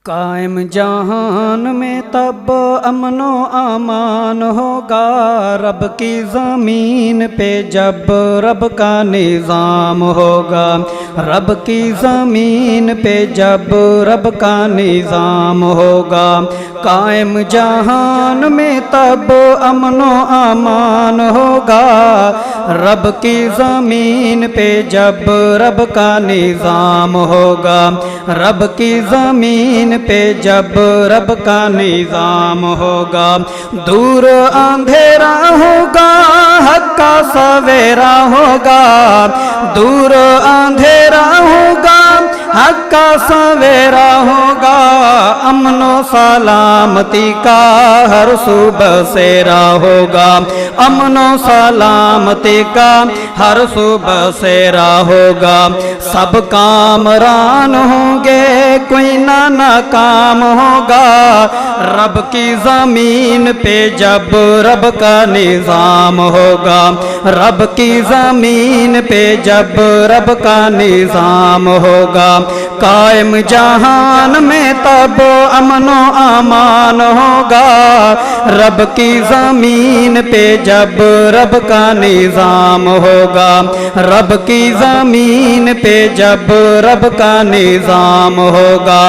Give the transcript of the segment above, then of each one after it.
قائم جہان میں تب امن و امان ہوگا، رب کی زمین پہ جب رب کا نظام ہوگا، رب کی زمین پہ جب رب کا نظام ہوگا۔ قائم جہان میں تب امن و امان ہوگا، رب کی زمین پہ جب رب کا نظام ہوگا، رب کی زمین پہ جب رب کا نظام ہوگا۔ دور اندھیرا ہوگا، حق کا سویرا ہوگا، دور اندھیرا ہوگا، حق کا سویرا ہوگا، امن و سلامتی کا ہر صبح سیرا ہوگا، امن و سلامتی کا ہر صبح سیرا ہوگا۔ سب کامران ہوں گے، کوئی نہ ناکام ہوگا، رب کی زمین پہ جب رب کا نظام ہوگا، رب کی زمین پہ جب رب کا نظام ہوگا۔ قائم جہان میں تب امن و امان ہوگا، رب کی زمین پہ جب رب کا نظام ہوگا، رب کی زمین پہ جب رب کا نظام ہوگا۔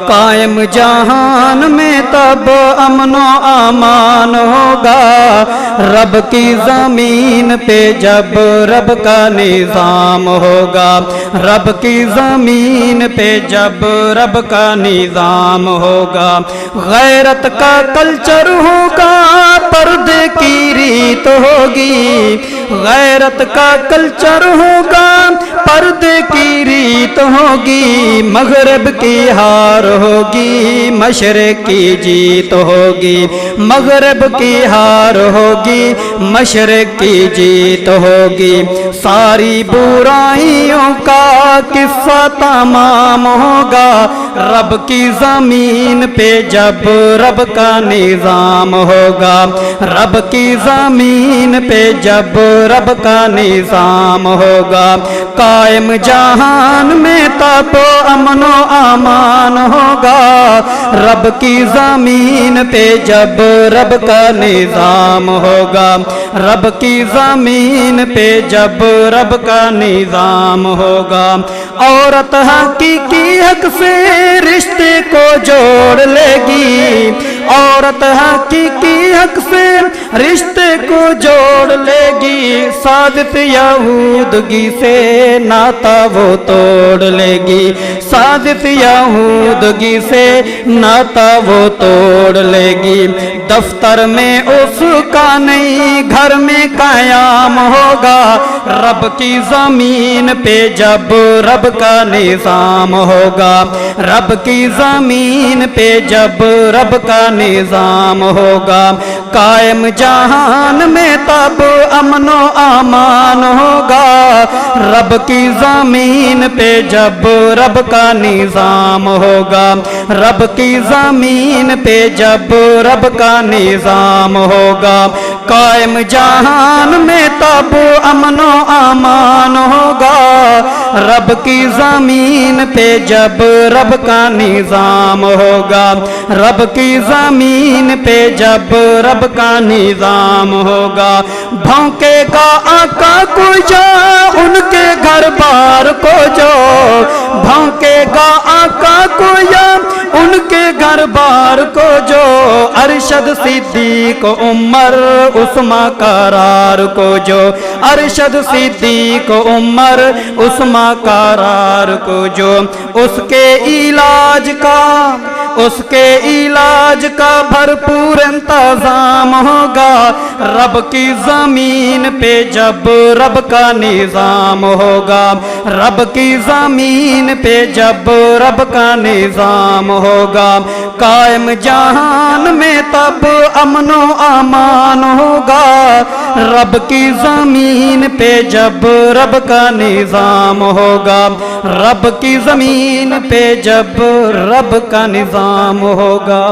قائم جہان میں تب امن و امان ہوگا، رب کی زمین پہ جب رب کا نظام ہوگا، رب کی زمین پہ جب رب کا نظام ہوگا۔ غیرت کا کلچر ہوگا، پردے کی ریت ہوگی، غیرت کا کلچر ہوگا، پردے کی ریت ہوگی، مغرب کی ہار ہوگی، مشرق کی جیت ہوگی، مغرب کی ہار ہوگی، مشرق کی جیت ہوگی۔ ساری برائیوں کا قصہ تمام ہوگا، رب کی زمین پہ جب رب کا نظام ہوگا، رب کی زمین پہ جب رب کا نظام ہوگا۔ قائم جہان میں تب امن و امان ہوگا، رب کی زمین پہ جب رب کا نظام ہوگا، رب کی زمین پہ جب رب کا نظام ہوگا۔ عورت حقیقی حق سے رشتے کو جوڑ لے گی، عورت حقیقی حق سے رشتے کو جوڑ لے گی، صادق یہودگی سے ناتا وہ توڑ لے گی، صادق یہودگی سے ناتا وہ توڑ لے گی۔ دفتر میں اس کا نہیں، گھر میں قیام ہوگا، رب کی زمین پہ جب رب کا نظام ہوگا، رب کی زمین پہ جب رب کا نظام ہوگا۔ قائم جہان میں تب امن و امان ہوگا، رب کی زمین پہ جب رب کا نظام ہوگا، رب کی زمین پہ جب رب کا نظام ہوگا۔ قائم جہان میں تب امن و امان ہوگا، رب کی زمین پہ جب رب کا نظام ہوگا، رب کی زمین پہ جب رب کا نظام ہوگا۔ بھونکے گا آقا کو جو ان کے گھر بار کو جو، بھونکے گا آقا کو یا ان کے گھر بار کو جو، ارشد صدیق عمر عثمان قرار کو جو، ارشد صدیق عمر عثمان قرار کو جو، اس کے علاج کا بھرپور انتظام ہوگا، رب کی زمین پہ جب رب کا نظام ہوگا، رب کی زمین پہ جب رب کا نظام ہوگا۔ قائم جہان میں تب امن و امان ہوگا، رب کی زمین پہ جب رب کا نظام ہوگا، رب کی زمین پہ جب رب کا نظام ہوگا۔